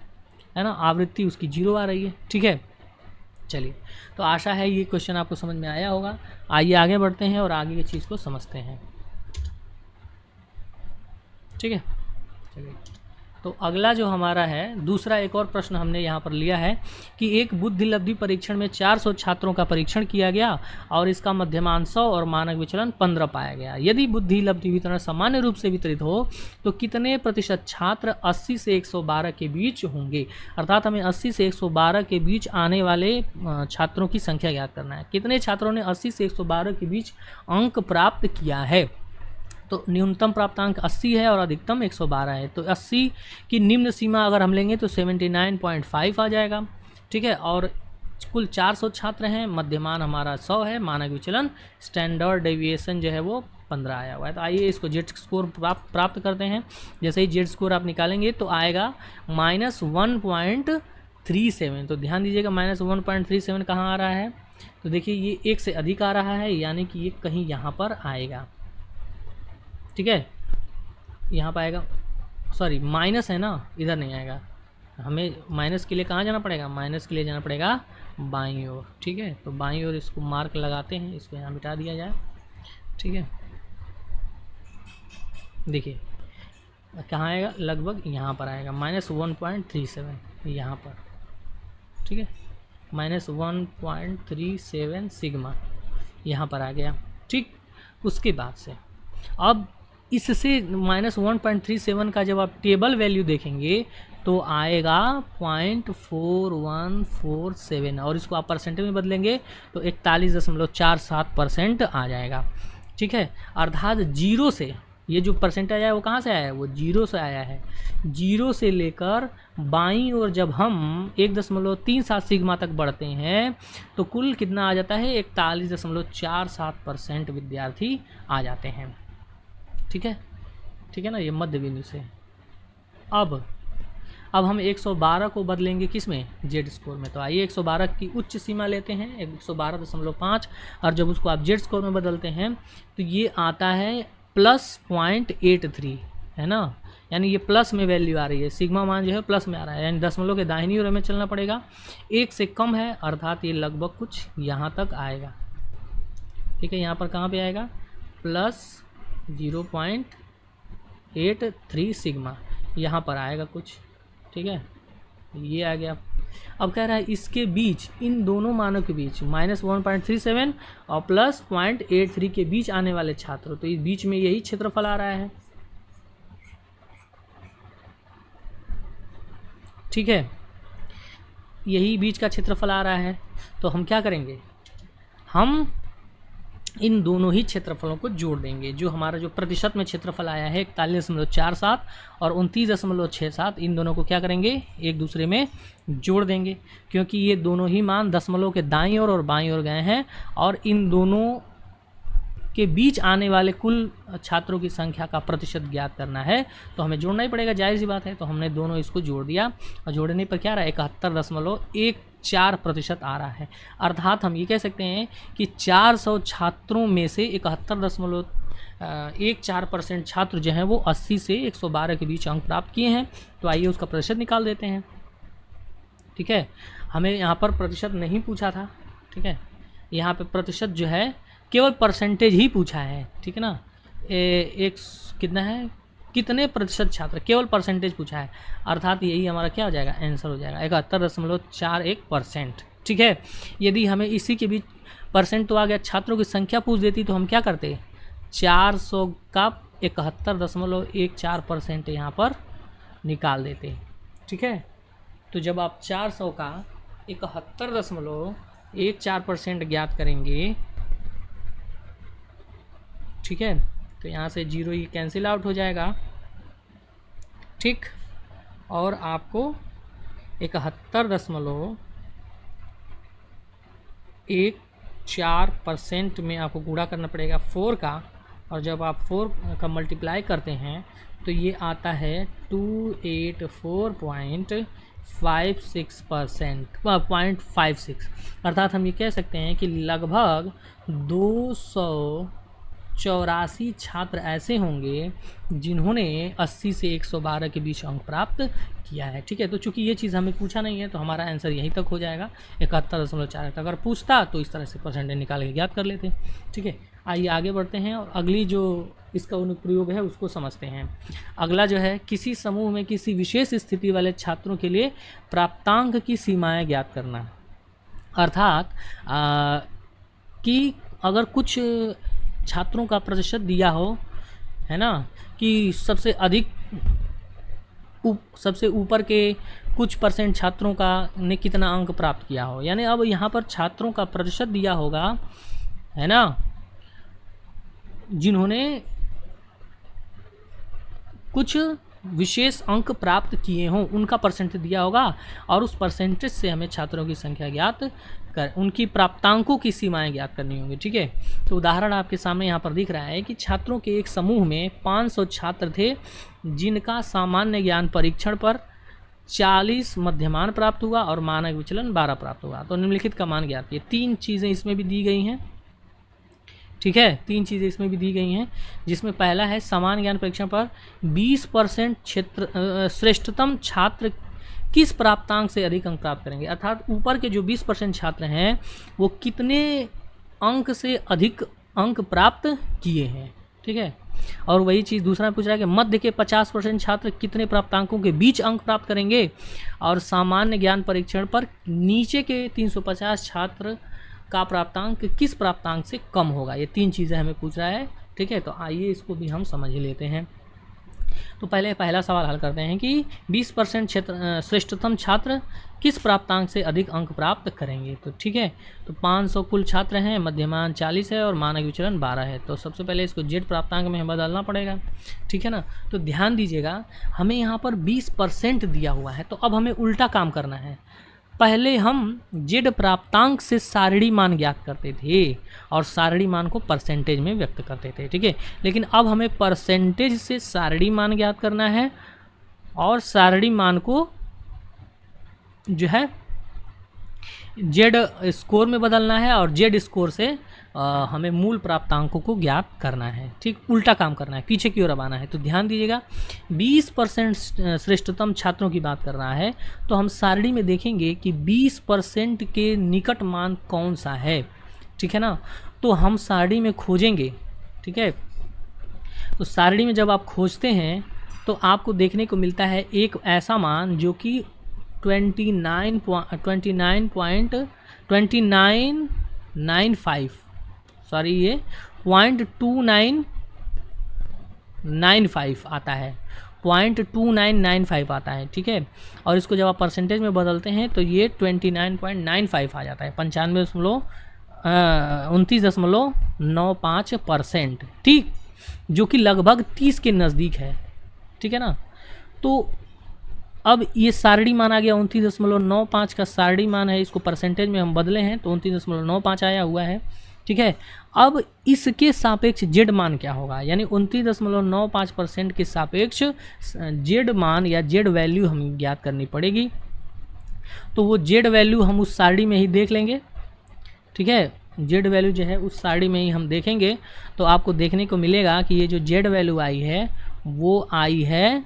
है ना, आवृत्ति उसकी 0 आ रही है, ठीक है। चलिए, तो आशा है ये क्वेश्चन आपको समझ में आया होगा। आइए आगे बढ़ते हैं और आगे की चीज़ को समझते हैं, ठीक है। चलिए, तो अगला जो हमारा है दूसरा एक और प्रश्न हमने यहाँ पर लिया है कि एक बुद्धि लब्धि परीक्षण में 400 छात्रों का परीक्षण किया गया और इसका मध्यमान 100 और मानक विचलन 15 पाया गया। यदि बुद्धि लब्धि वितरण सामान्य रूप से वितरित हो तो कितने प्रतिशत छात्र 80 से 112 के बीच होंगे। अर्थात हमें 80 से 112 के बीच आने वाले छात्रों की संख्या ज्ञात करना है। कितने छात्रों ने 80 से 112 के बीच अंक प्राप्त किया है। तो न्यूनतम प्राप्तांक 80 है और अधिकतम 112 है। तो 80 की निम्न सीमा अगर हम लेंगे तो 79.5 आ जाएगा, ठीक है। और कुल 400 छात्र हैं, मध्यमान हमारा 100 है, मानक विचलन स्टैंडर्ड डेविएशन जो है वो 15 आया हुआ है। तो आइए इसको जेड स्कोर प्राप्त करते हैं। जैसे ही जेड स्कोर आप निकालेंगे तो आएगा -1.3 -1.37। तो ध्यान दीजिएगा -1.37 कहाँ आ रहा है, तो देखिए ये 1 से अधिक आ रहा है, यानी कि ये कहीं यहाँ पर आएगा। ठीक है, यहाँ पर आएगा, सॉरी माइनस है ना, इधर नहीं आएगा, हमें माइनस के लिए कहाँ जाना पड़ेगा, माइनस के लिए जाना पड़ेगा बाईं ओर। ठीक है, तो बाईं ओर इसको मार्क लगाते हैं, इसको यहाँ मिटा दिया जाए। ठीक है, देखिए कहाँ आएगा, लगभग यहाँ पर आएगा -1.37 यहाँ पर। ठीक है, -1.37 सिग्मा यहाँ पर आ गया। ठीक, उसके बाद से अब इससे -1.37 का जब आप टेबल वैल्यू देखेंगे तो आएगा 0.4147, और इसको आप परसेंटेज में बदलेंगे तो 41.47% आ जाएगा। ठीक है, अर्थात जीरो से ये जो परसेंटेज आया है वो कहाँ से आया है, वो जीरो से आया है। जीरो से लेकर बाईं ओर जब हम 1.37 सिग्मा तक बढ़ते हैं तो कुल कितना आ जाता है, 41.47% विद्यार्थी आ जाते हैं। ठीक है, ठीक है ना, ये मध्य बिंदु से। अब हम 112 को बदलेंगे किस में, जेड स्कोर में। तो आइए 112 की उच्च सीमा लेते हैं 112.5, और जब उसको आप जेड स्कोर में बदलते हैं तो ये आता है +0.83, है ना, यानी ये प्लस में वैल्यू आ रही है, सिग्मा मान जो है प्लस में आ रहा है, यानी दशमलव के दाहिनी ओर हमें चलना पड़ेगा। 1 से कम है, अर्थात ये लगभग कुछ यहाँ तक आएगा। ठीक है, यहाँ पर कहाँ पे आएगा, +0.83 सिग्मा यहाँ पर आएगा कुछ। ठीक है, ये आ गया। अब कह रहा है इसके बीच, इन दोनों मानों के बीच -1.37 और +0.83 के बीच आने वाले छात्रों, तो इस बीच में यही क्षेत्रफल आ रहा है। ठीक है, यही बीच का क्षेत्रफल आ रहा है, तो हम क्या करेंगे, हम इन दोनों ही क्षेत्रफलों को जोड़ देंगे। जो हमारा जो प्रतिशत में क्षेत्रफल आया है 41.47 और 29.67, इन दोनों को क्या करेंगे, एक दूसरे में जोड़ देंगे, क्योंकि ये दोनों ही मान दशमलव के दाईं ओर और बाईं ओर गए हैं, और इन दोनों के बीच आने वाले कुल छात्रों की संख्या का प्रतिशत ज्ञात करना है, तो हमें जोड़ना ही पड़ेगा, जाहिर सी बात है। तो हमने दोनों इसको जोड़ दिया, और जोड़ने पर क्या रहा है, 71.14% आ रहा है। अर्थात हम ये कह सकते हैं कि 400 छात्रों में से 71.14% छात्र जो हैं वो 80 से 112 के बीच अंक प्राप्त किए हैं। तो आइए उसका प्रतिशत निकाल देते हैं। ठीक है, हमें यहाँ पर प्रतिशत नहीं पूछा था। ठीक है, यहाँ पे प्रतिशत जो है केवल परसेंटेज ही पूछा है। ठीक है ना, एक कितना है, कितने प्रतिशत छात्र, केवल परसेंटेज पूछा है, अर्थात यही हमारा क्या हो जाएगा, आंसर हो जाएगा 71.41%। ठीक है, यदि हमें इसी के बीच परसेंट तो आ गया, छात्रों की संख्या पूछ देती तो हम क्या करते, 400 का 71.14% यहाँ पर निकाल देते। ठीक है, तो जब आप 400 का 71.14% ज्ञात करेंगे, ठीक है, तो यहाँ से जीरो ही कैंसिल आउट हो जाएगा। ठीक, और आपको 71.14% में आपको गुणा करना पड़ेगा 4 का, और जब आप 4 का मल्टीप्लाई करते हैं तो ये आता है 284.56%, अर्थात हम ये कह सकते हैं कि लगभग 284 छात्र ऐसे होंगे जिन्होंने 80 से 112 के बीच अंक प्राप्त किया है। ठीक है, तो चूंकि ये चीज़ हमें पूछा नहीं है तो हमारा आंसर यहीं तक हो जाएगा 71.4 तक। अगर पूछता तो इस तरह से परसेंटेज निकाल के ज्ञात कर लेते। ठीक है, आइए आगे बढ़ते हैं और अगली जो इसका अनुप्रयोग है उसको समझते हैं। अगला जो है, किसी समूह में किसी विशेष स्थिति वाले छात्रों के लिए प्राप्तांक की सीमाएँ ज्ञात करना। अर्थात कि अगर कुछ छात्रों का प्रतिशत दिया हो, है ना, कि सबसे अधिक सबसे ऊपर के कुछ परसेंट छात्रों का ने कितना अंक प्राप्त किया हो, यानी अब यहाँ पर छात्रों का प्रतिशत दिया होगा, है ना, जिन्होंने कुछ विशेष अंक प्राप्त किए हों उनका परसेंटेज दिया होगा, और उस परसेंटेज से हमें छात्रों की संख्या ज्ञात कर उनकी प्राप्तांकों की सीमाएं ज्ञात करनी होंगी। ठीक है, तो उदाहरण आपके सामने यहाँ पर दिख रहा है कि छात्रों के एक समूह में 500 छात्र थे जिनका सामान्य ज्ञान परीक्षण पर 40 मध्यमान प्राप्त हुआ और मानक विचलन 12 प्राप्त हुआ। तो निम्नलिखित का मान ज्ञात किए। 3 चीज़ें इसमें भी दी गई हैं, ठीक है, 3 चीज़ें इसमें भी दी गई हैं, जिसमें पहला है समान ज्ञान परीक्षण पर 20% क्षेत्र श्रेष्ठतम छात्र किस प्राप्तांक से अधिक अंक प्राप्त करेंगे, अर्थात ऊपर के जो 20% छात्र हैं वो कितने अंक से अधिक अंक प्राप्त किए हैं, ठीक है। और वही चीज़ दूसरा पूछ रहा है कि मध्य के 50% छात्र कितने प्राप्तांकों के बीच अंक प्राप्त करेंगे, और सामान्य ज्ञान परीक्षण पर नीचे के 350 छात्र का प्राप्तांक किस प्राप्तांक से कम होगा। ये 3 चीज़ें हमें पूछ रहा है, ठीक है। तो आइए इसको भी हम समझ लेते हैं। तो पहले पहला सवाल हल करते हैं कि 20% श्रेष्ठतम छात्र किस प्राप्तांक से अधिक अंक प्राप्त करेंगे। तो ठीक है, तो 500 कुल छात्र हैं, मध्यमान 40 है और मानक विचलन 12 है। तो सबसे पहले इसको जेड प्राप्तांक में बदलना पड़ेगा, ठीक है ना। तो ध्यान दीजिएगा, हमें यहाँ पर 20% दिया हुआ है, तो अब हमें उल्टा काम करना है। पहले हम जेड प्राप्तांक से सारणी मान ज्ञात करते थे और सारणी मान को परसेंटेज में व्यक्त करते थे, ठीक है। लेकिन अब हमें परसेंटेज से सारणी मान ज्ञात करना है और सारणी मान को जो है जेड स्कोर में बदलना है और जेड स्कोर से हमें मूल प्राप्तांकों को ज्ञात करना है, ठीक। उल्टा काम करना है, पीछे की ओर अब आना है। तो ध्यान दीजिएगा, 20% श्रेष्ठतम छात्रों की बात कर रहा है, तो हम सारणी में देखेंगे कि 20% के निकट मान कौन सा है, ठीक है ना। तो हम सारणी में खोजेंगे, ठीक है। तो सारणी में जब आप खोजते हैं तो आपको देखने को मिलता है एक ऐसा मान जो कि 0.2995 आता है, 0.2995 आता है, ठीक है। और इसको जब आप परसेंटेज में बदलते हैं तो ये 29.95 आ जाता है, 29.95%, ठीक, जो कि लगभग 30 के नज़दीक है, ठीक है ना। तो अब ये सारणी मान आ गया 29.95 का सारणी मान है, इसको परसेंटेज में हम बदले हैं तो 29.95 आया हुआ है, ठीक है। अब इसके सापेक्ष जेड मान क्या होगा, यानी 29.95% के सापेक्ष जेड मान या जेड वैल्यू हमें ज्ञात करनी पड़ेगी। तो वो जेड वैल्यू हम उस सारणी में ही देख लेंगे, ठीक है। जेड वैल्यू जो है उस सारणी में ही हम देखेंगे तो आपको देखने को मिलेगा कि ये जो जेड वैल्यू आई है वो आई है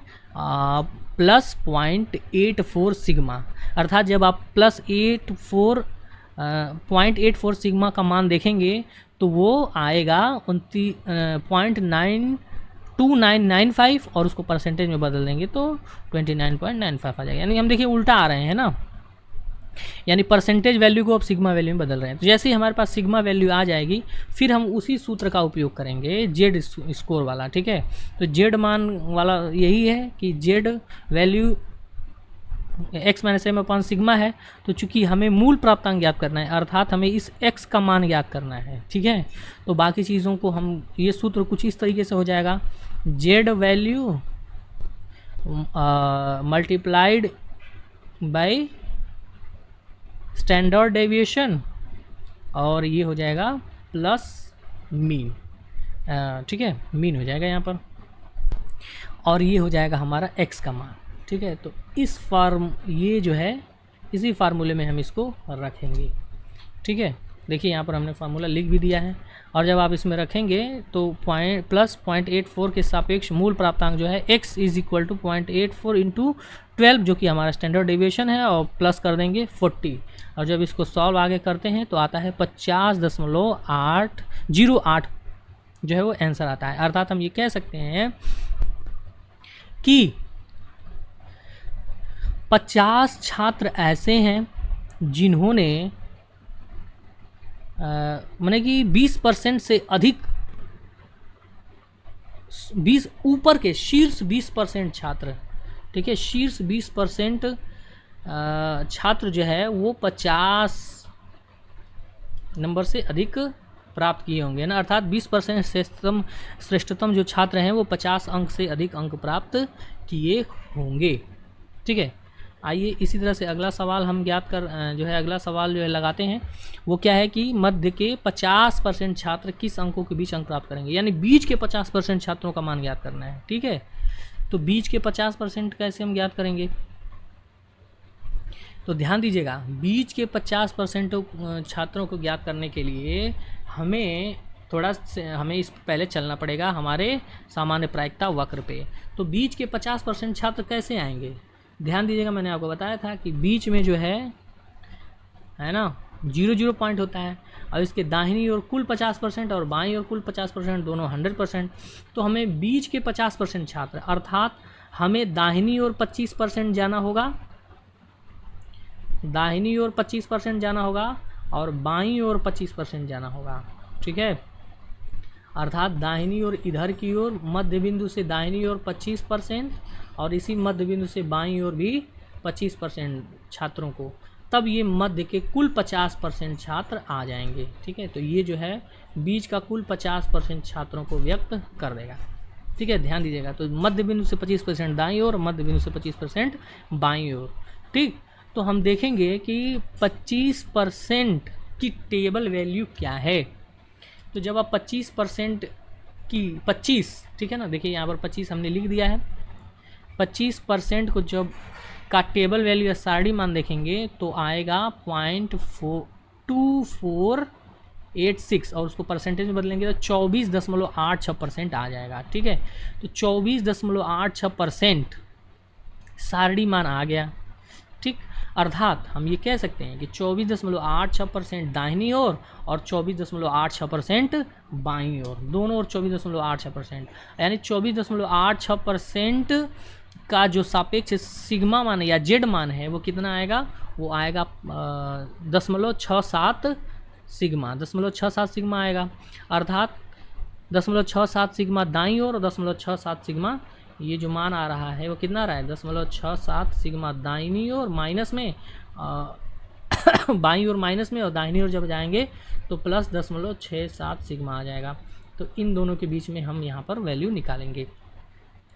+0.84 सिग्मा, अर्थात जब आप +0.84 सिग्मा का मान देखेंगे तो वो आएगा 0.2995 और उसको परसेंटेज में बदल देंगे तो 29.95 आ जाएगा। यानी हम देखिए उल्टा आ रहे हैं ना, यानी परसेंटेज वैल्यू को अब सिग्मा वैल्यू में बदल रहे हैं। तो जैसे ही हमारे पास सिग्मा वैल्यू आ जाएगी फिर हम उसी सूत्र का उपयोग करेंगे जेड स्कोर वाला, ठीक है। तो जेड मान वाला यही है कि Z value x - m/, sigma है। तो चूंकि हमें मूल प्राप्तांक ज्ञात करना है, अर्थात हमें इस x का मान ज्ञात करना है, ठीक है। तो बाकी चीज़ों को हम, ये सूत्र कुछ इस तरीके से हो जाएगा, Z value multiplied by standard deviation और ये हो जाएगा प्लस मीन, ठीक है, मीन हो जाएगा यहाँ पर, और ये हो जाएगा हमारा x का मान, ठीक है। तो इस ये जो है इसी फार्मूले में हम इसको रखेंगे, ठीक है। देखिए यहाँ पर हमने फार्मूला लिख भी दिया है, और जब आप इसमें रखेंगे तो +0.84 के सापेक्ष मूल प्राप्तांक जो है x = 0.84 × 12 जो कि हमारा स्टैंडर्ड डेविएशन है, और प्लस कर देंगे 40, और जब इसको सॉल्व आगे करते हैं तो आता है 50.808 जो है वो आंसर आता है। अर्थात हम ये कह सकते हैं कि 50 छात्र ऐसे हैं जिन्होंने माने कि 20% से अधिक, 20 ऊपर के शीर्ष 20% छात्र, ठीक है, शीर्ष 20% छात्र जो है वो 50 नंबर से अधिक प्राप्त किए होंगे ना, अर्थात 20% श्रेष्ठतम जो छात्र हैं वो 50 अंक से अधिक अंक प्राप्त किए होंगे, ठीक है। आइए इसी तरह से अगला सवाल हम अगला सवाल जो है लगाते हैं। वो क्या है कि मध्य के 50% छात्र किस अंकों के बीच अंक प्राप्त करेंगे, यानी बीच के 50% छात्रों का मान ज्ञात करना है, ठीक है। तो बीच के 50% कैसे हम ज्ञात करेंगे, तो ध्यान दीजिएगा, बीच के 50% छात्रों को ज्ञात करने के लिए हमें हमें इस पहले चलना पड़ेगा हमारे सामान्य प्रायिकता वक्र पे। तो बीच के 50% छात्र कैसे आएंगे? ध्यान दीजिएगा, मैंने आपको बताया था कि बीच में जो है ना 0 पॉइंट होता है, और इसके दाहिनी ओर कुल 50% और बाईं ओर कुल 50%, दोनों 100%। तो हमें बीच के 50% छात्र, अर्थात हमें दाहिनी ओर 25% जाना होगा, दाहिनी ओर 25% जाना होगा और बाईं ओर 25% जाना होगा। ठीक है, अर्थात दाहिनी ओर इधर की ओर मध्य बिंदु से दाहिनी ओर 25% और इसी मध्य बिंदु से बाईं ओर भी 25% छात्रों को, तब ये मध्य के कुल 50% छात्र आ जाएंगे। ठीक है, तो ये जो है बीच का कुल 50% छात्रों को व्यक्त कर देगा। ठीक है, ध्यान दीजिएगा, तो मध्य बिंदु से 25% दाईं ओर, मध्य बिंदु से 25% बाईं ओर। ठीक, तो हम देखेंगे कि 25% की टेबल वैल्यू क्या है। तो जब आप 25% की 25, ठीक है ना, देखिए यहाँ पर 25 हमने लिख दिया है। 25% को जब का टेबल वैल्यू या सारणी मान देखेंगे तो आएगा 0.2486 और उसको परसेंटेज में बदलेंगे तो 24.86% आ जाएगा। ठीक है, तो 24.86% सारणी मान आ गया। ठीक, अर्थात हम ये कह सकते हैं कि 24.86% दाहिनी ओर और 24.86% बाईं ओर, दोनों ओर 24.86%, यानी 24.86% का जो सापेक्ष सिग्मा मान है या जेड मान है वो कितना आएगा? वो आएगा 0.67 सिग्मा, 0.67 सिग्मा आएगा। अर्थात 0.67 सिग्मा दाईं ओर और 0.67 सिग्मा, ये जो मान आ रहा है वो कितना आ रहा है? 0.67 सिग्मा दाहिनी ओर माइनस में बाईं ओर माइनस में, और दाहिनी ओर जब जाएंगे तो प्लस 0.67 सिग्मा आ जाएगा। तो इन दोनों के बीच में हम यहाँ पर वैल्यू निकालेंगे।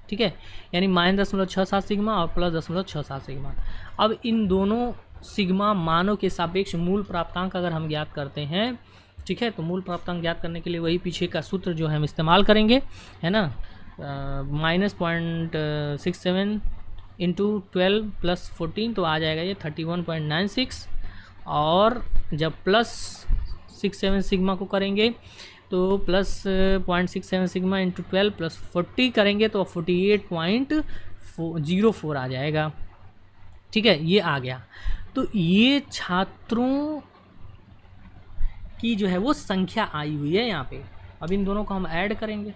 ठीक है, यानी -0.67 सिग्मा और प्लस 0.67 सिग्मा। अब इन दोनों सिग्मा मानों के सापेक्ष मूल प्राप्तांक अगर हम ज्ञात करते हैं, ठीक है, तो मूल प्राप्तांक ज्ञात करने के लिए वही पीछे का सूत्र जो है हम इस्तेमाल करेंगे, है ना, -0.67 इंटू 12 + 14 तो आ जाएगा ये 31.96, और जब +67 सिग्मा को करेंगे तो +0.67 सिग्मा इंटू 12 + 40 करेंगे तो 48.04 आ जाएगा। ठीक है, ये आ गया। तो ये छात्रों की जो है वो संख्या आई हुई है यहाँ पे। अब इन दोनों को हम ऐड करेंगे,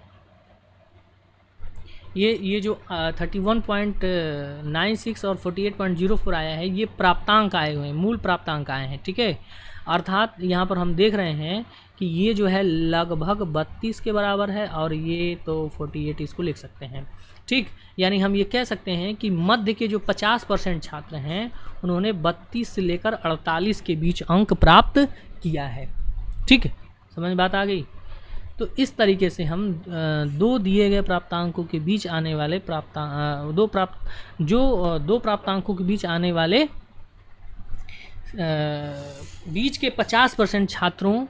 ये जो 31.96 और 48.04 आया है, ये प्राप्तांक आए हुए हैं, मूल प्राप्तांक आए हैं। ठीक है, अर्थात यहाँ पर हम देख रहे हैं कि ये जो है लगभग 32 के बराबर है और ये तो 48 इसको लिख सकते हैं। ठीक, यानी हम ये कह सकते हैं कि मध्य के जो 50% छात्र हैं उन्होंने 32 से लेकर 48 के बीच अंक प्राप्त किया है। ठीक, समझ बात आ गई? तो इस तरीके से हम दो दिए गए प्राप्तांकों के बीच आने वाले दो प्राप्तांकों के बीच आने वाले बीच के 50% छात्रों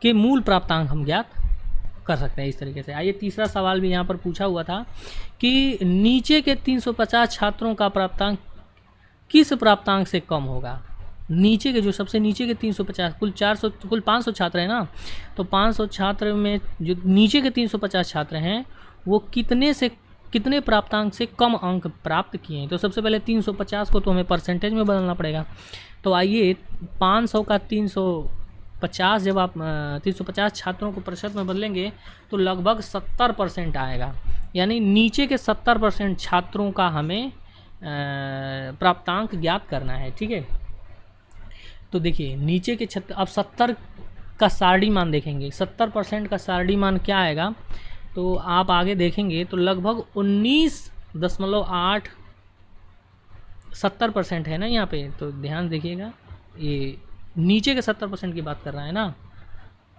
के मूल प्राप्तांक हम ज्ञात कर सकते हैं इस तरीके से। आइए तीसरा सवाल भी यहाँ पर पूछा हुआ था कि नीचे के 350 छात्रों का प्राप्तांक किस प्राप्तांक से कम होगा। नीचे के जो सबसे नीचे के 350, कुल 500 छात्र हैं ना, तो 500 छात्र में जो नीचे के 350 छात्र हैं वो कितने प्राप्तांक से कम अंक प्राप्त किए हैं। तो सबसे पहले 350 को तो हमें परसेंटेज में बदलना पड़ेगा। तो आइए 500 का 350, जब आप 350 छात्रों को प्रतिशत में बदलेंगे तो लगभग 70% आएगा। यानी नीचे के 70% छात्रों का हमें प्राप्तांक ज्ञात करना है। ठीक है, तो देखिए नीचे के अब 70 का सारणी मान देखेंगे, 70% का सारणी मान क्या आएगा, तो आप आगे देखेंगे तो लगभग 19.8 70% है ना यहाँ पे। तो ध्यान देखिएगा, ये नीचे के 70% की बात कर रहा है ना।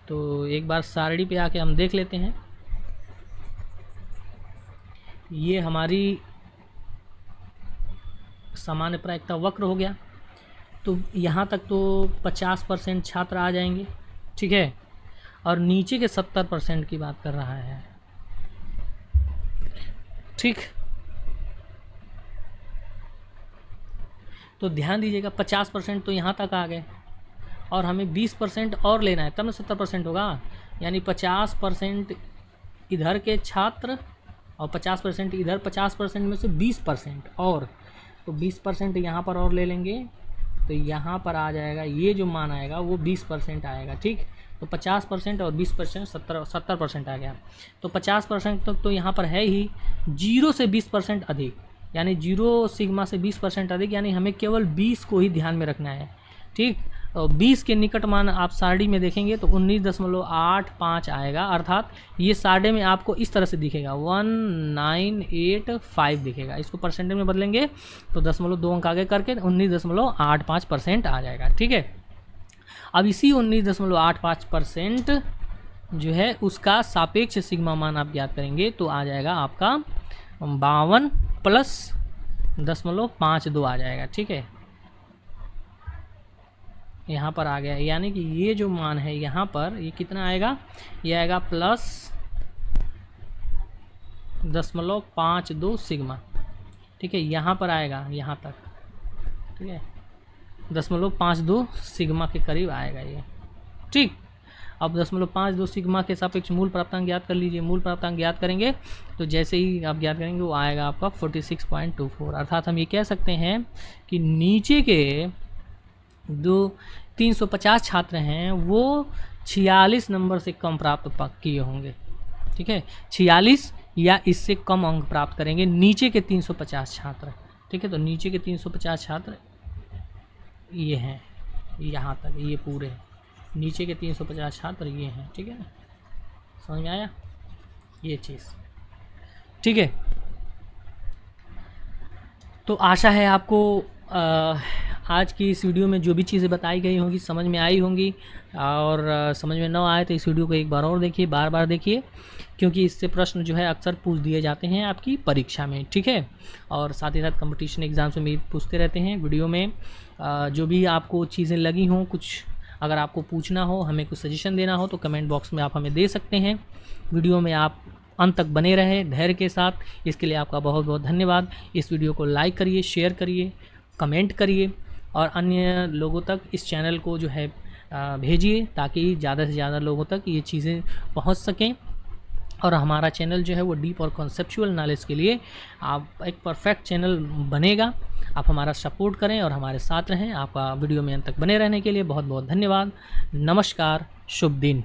तो एक बार सारणी पे आके हम देख लेते हैं। ये हमारी सामान्य प्रायिकता वक्र हो गया। तो यहाँ तक तो 50% छात्र आ जाएंगे। ठीक है, और नीचे के 70% की बात कर रहा है। ठीक, तो ध्यान दीजिएगा 50% तो यहाँ तक आ गए और हमें 20% और लेना है, तब ना 70% होगा। यानी 50% इधर के छात्र और 50% इधर, 50% में से 20% और, तो 20% यहाँ पर और ले लेंगे तो यहाँ पर आ जाएगा, ये जो मान आएगा वो 20% आएगा। ठीक, तो 50% और 20% 70% आ गया। तो 50% तक तो यहाँ पर है ही, 0 से 20% अधिक, यानी 0 सिग्मा से 20% अधिक, यानी हमें केवल 20 को ही ध्यान में रखना है। ठीक, और 20 के निकट मान आप सारणी में देखेंगे तो 19.85 आएगा, अर्थात ये सारणी में आपको इस तरह से दिखेगा 1985 दिखेगा। इसको परसेंटेज में बदलेंगे तो 0.2 अंक आगे करके 19.85% आ जाएगा। ठीक है, अब इसी 19.85% जो है उसका सापेक्ष सिग्मा मान आप ज्ञात करेंगे तो आ जाएगा आपका 52 प्लस 0.52 आ जाएगा। ठीक है, यहाँ पर आ गया, यानी कि ये जो मान है यहाँ पर ये कितना आएगा, ये आएगा प्लस 0.52 सिग्मा। ठीक है, यहाँ पर आएगा यहाँ तक। ठीक है, 0.52 सिग्मा के करीब आएगा ये। ठीक, अब 0.52 सिग्मा के सापेक्ष मूल प्राप्तांक ज्ञात कर लीजिए। मूल प्राप्तांक ज्ञात करेंगे तो जैसे ही आप ज्ञात करेंगे वो आएगा आपका 46.24, अर्थात हम ये कह सकते हैं कि नीचे के जो 350 छात्र हैं वो 46 नंबर से कम प्राप्त किए होंगे। ठीक है, 46 या इससे कम अंक प्राप्त करेंगे नीचे के 350 छात्र। ठीक है, तो नीचे के 350 छात्र ये हैं, यहाँ तक ये पूरे नीचे के 350 छात्र ये हैं। ठीक है ना, समझ में आया ये चीज़। ठीक है, तो आशा है आपको आज की इस वीडियो में जो भी चीज़ें बताई गई होंगी समझ में आई होंगी, और समझ में न आए तो इस वीडियो को एक बार और देखिए, बार बार देखिए, क्योंकि इससे प्रश्न जो है अक्सर पूछ दिए जाते हैं आपकी परीक्षा में। ठीक है, और साथ ही साथ कंपटीशन एग्ज़ाम्स में भी पूछते रहते हैं। वीडियो में जो भी आपको चीज़ें लगी हों, कुछ अगर आपको पूछना हो, हमें कुछ सजेशन देना हो तो कमेंट बॉक्स में आप हमें दे सकते हैं। वीडियो में आप अंत तक बने रहे धैर्य के साथ, इसके लिए आपका बहुत बहुत धन्यवाद। इस वीडियो को लाइक करिए, शेयर करिए, कमेंट करिए और अन्य लोगों तक इस चैनल को जो है भेजिए, ताकि ज़्यादा से ज़्यादा लोगों तक ये चीज़ें पहुंच सकें और हमारा चैनल जो है वो डीप और कॉन्सेप्चुअल नॉलेज के लिए आप एक परफेक्ट चैनल बनेगा। आप हमारा सपोर्ट करें और हमारे साथ रहें। आपका वीडियो में अंत तक बने रहने के लिए बहुत बहुत धन्यवाद। नमस्कार, शुभ दिन।